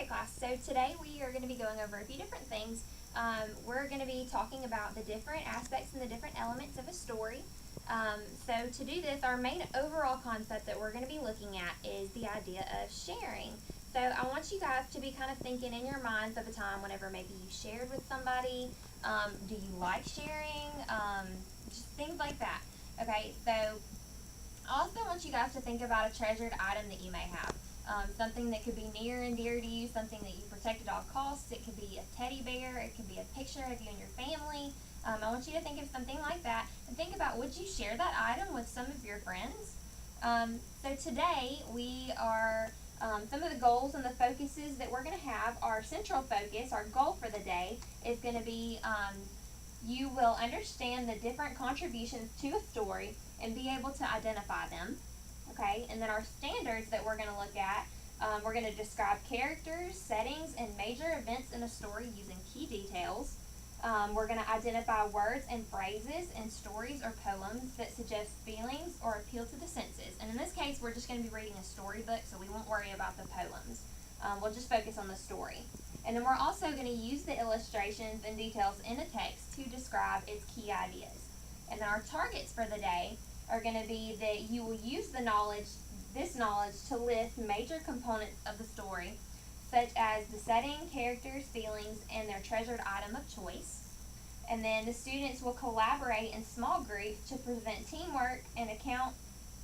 class. So today we are going to be going over a few different things. We're going to be talking about the different aspects and the different elements of a story. So to do this, our main overall concept that we're going to be looking at is the idea of sharing. So I want you guys to be kind of thinking in your minds of a time whenever maybe you shared with somebody. Do you like sharing? Just things like that. Okay, so I also want you guys to think about a treasured item that you may have. Something that could be near and dear to you, something that you protect at all costs. It could be a teddy bear, it could be a picture of you and your family. I want you to think of something like that and think about, would you share that item with some of your friends? So today we are, some of the goals and the focuses that we're going to have, our central focus, our goal for the day is going to be you will understand the different contributions to a story and be able to identify them. Okay, and then our standards that we're going to look at, we're going to describe characters, settings, and major events in a story using key details. We're going to identify words and phrases in stories or poems that suggest feelings or appeal to the senses. And in this case, we're just going to be reading a storybook, so we won't worry about the poems. We'll just focus on the story. And then we're also going to use the illustrations and details in a text to describe its key ideas. And then our targets for the day are going to be that you will use this knowledge to list major components of the story, such as the setting, characters, feelings, and their treasured item of choice. And then the students will collaborate in small groups to present teamwork and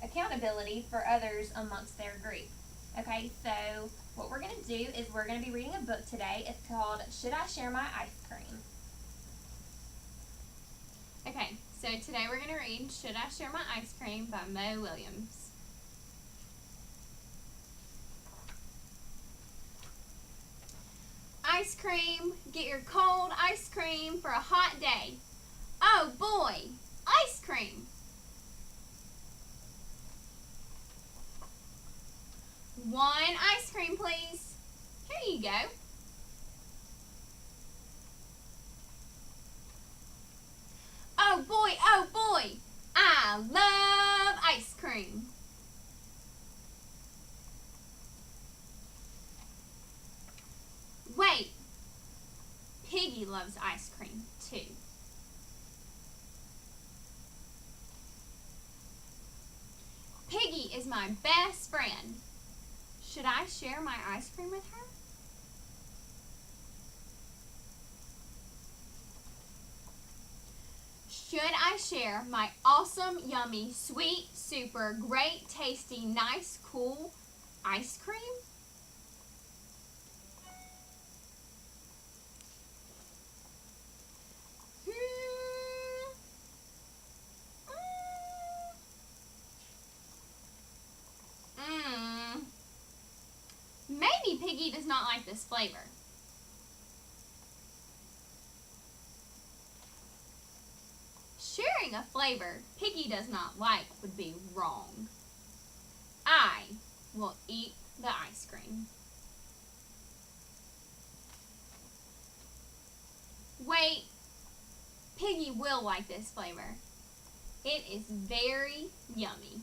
accountability for others amongst their group. Okay, so what we're going to do is we're going to be reading a book today. It's called Should I Share My Ice Cream? Okay, so today we're going to read Should I Share My Ice Cream by Mo Williams. Ice cream, get your cold ice cream for a hot day. Oh boy, ice cream. One ice cream, please. Here you go. Oh boy, I love ice cream. Wait, Piggy loves ice cream too. Piggy is my best friend. Should I share my ice cream with her? Should I share my awesome, yummy, sweet, super, great, tasty, nice, cool ice cream? Maybe Piggy does not like this flavor. Sharing a flavor Piggy does not like would be wrong. I will eat the ice cream. Wait, Piggy will like this flavor. It is very yummy.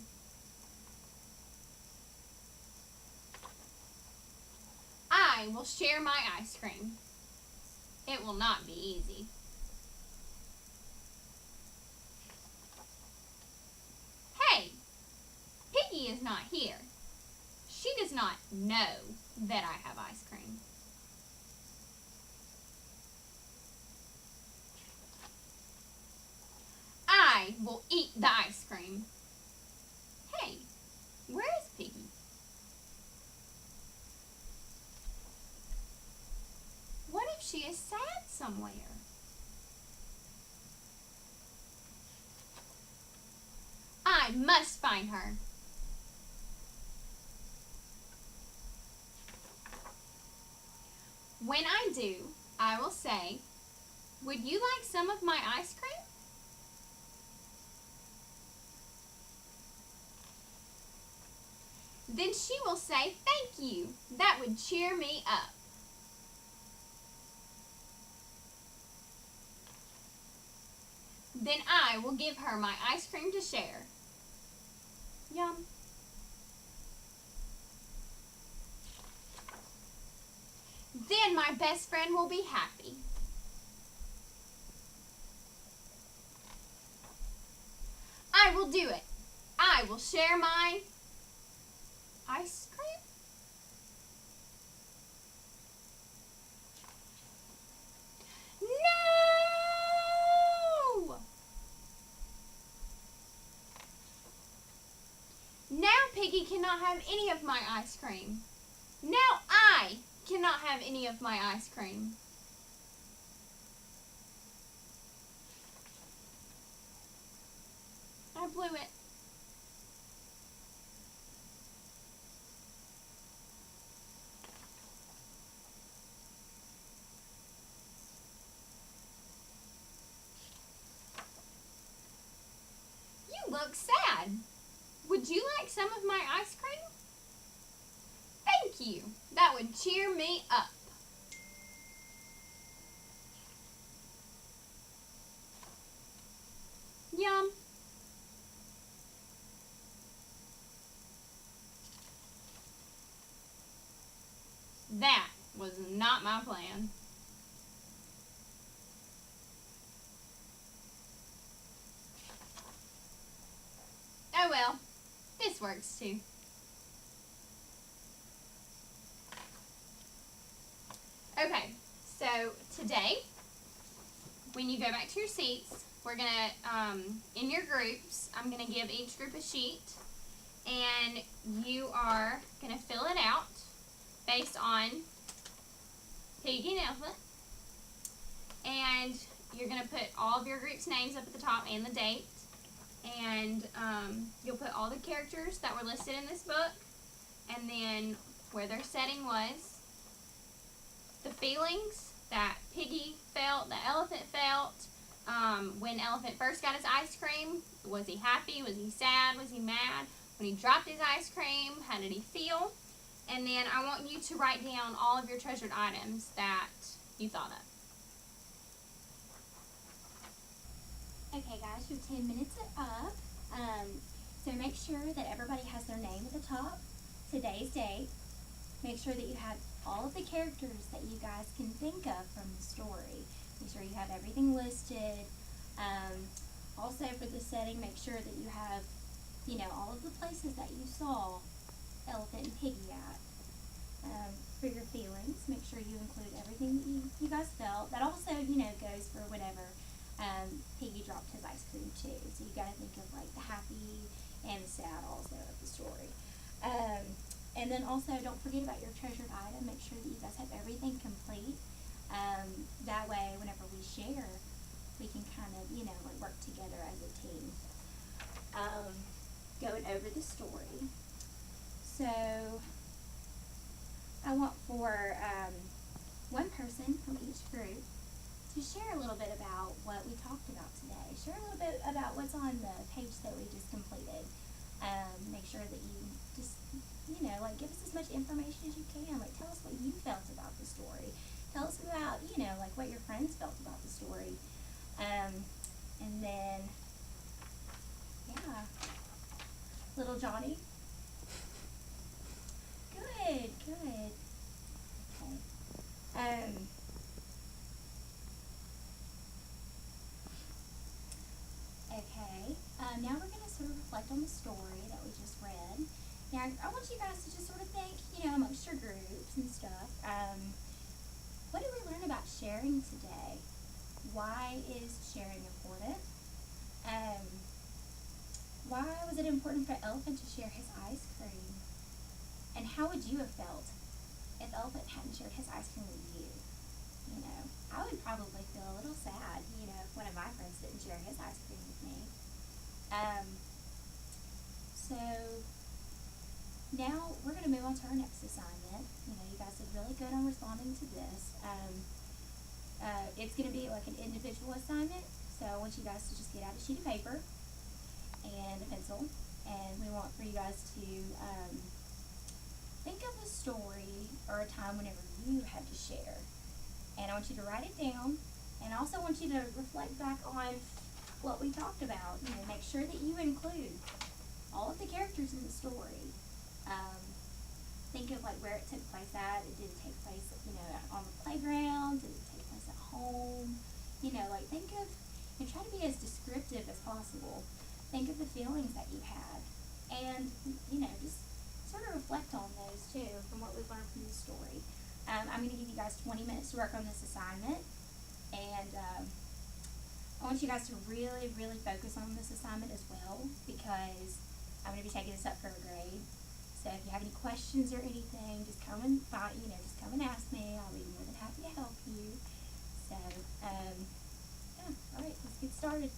I will share my ice cream. It will not be easy. Hey, Piggy is not here. She does not know that I have ice cream. I will eat the ice cream. Hey, where is Piggy? What if she is sad somewhere? I must find her. When I do, I will say, would you like some of my ice cream? Then she will say, thank you. That would cheer me up. Then I will give her my ice cream to share. Yum. my best friend will be happy. I will do it. I will share my ice cream. No! Now Piggy cannot have any of my ice cream. Now I cannot have any of my ice cream. I blew it. You look sad. Would you like some of my ice cream? Thank you. That would cheer me up. Yum. That was not my plan. Oh well, this works too. Okay, so today, when you go back to your seats, we're gonna, in your groups, I'm gonna give each group a sheet, and you are gonna fill it out based on Piggy and Elephant, and you're gonna put all of your group's names up at the top and the date, and you'll put all the characters that were listed in this book, and then where their setting was, the feelings that Piggy felt, that Elephant felt, when Elephant first got his ice cream. Was he happy? Was he sad? Was he mad? When he dropped his ice cream, how did he feel? And then I want you to write down all of your treasured items that you thought of. Okay guys, your 10 minutes are up. So make sure that everybody has their name at the top, today's date. Make sure that you have all of the characters that you guys can think of from the story. Make sure you have everything listed. Also for the setting, make sure that you have, all of the places that you saw Elephant and Piggy at. For your feelings, make sure you include everything that you guys felt. That also, goes for whenever Piggy dropped his ice cream too. So you gotta think of like the happy and the sad also of the story. And then also don't forget about your treasured item. Make sure that you guys have everything complete. That way whenever we share, we can kind of, like work together as a team. Going over the story. So I want for one person from each group to share a little bit about what we talked about today. Share a little bit about what's on the page that we just completed. Make sure that you just, give us as much information as you can. Like, tell us what you felt about the story. Tell us about, what your friends felt about the story. And then, yeah. Little Johnny. Good. Okay. Now we're going to sort of reflect on the story that we just read. Now, I want you guys to just sort of think, amongst your groups and stuff. What did we learn about sharing today? Why is sharing important? Why was it important for Elephant to share his ice cream? And how would you have felt if Elephant hadn't shared his ice cream with you? I would probably feel a little sad, if one of my friends didn't share his ice cream with me. So now we're going to move on to our next assignment. You guys did really good on responding to this. It's going to be like an individual assignment, so I want you guys to just get out a sheet of paper and a pencil, and we want for you guys to think of a story or a time whenever you had to share. And I want you to write it down, and I also want you to reflect back on what we talked about. Make sure that you include all of the characters in the story. Think of like where it took place at. It didn't take place, on the playground? Did it take place at home? You know, like think of, and try to be as descriptive as possible. Think of the feelings that you had. And, you know, just sort of reflect on those too from what we've learned from the story. I'm going to give you guys 20 minutes to work on this assignment. And I want you guys to really, really focus on this assignment as well, because I'm going to be taking this up for a grade. So if you have any questions or anything, just come and just come and ask me. I'll be more than happy to help you. So, yeah, all right, let's get started.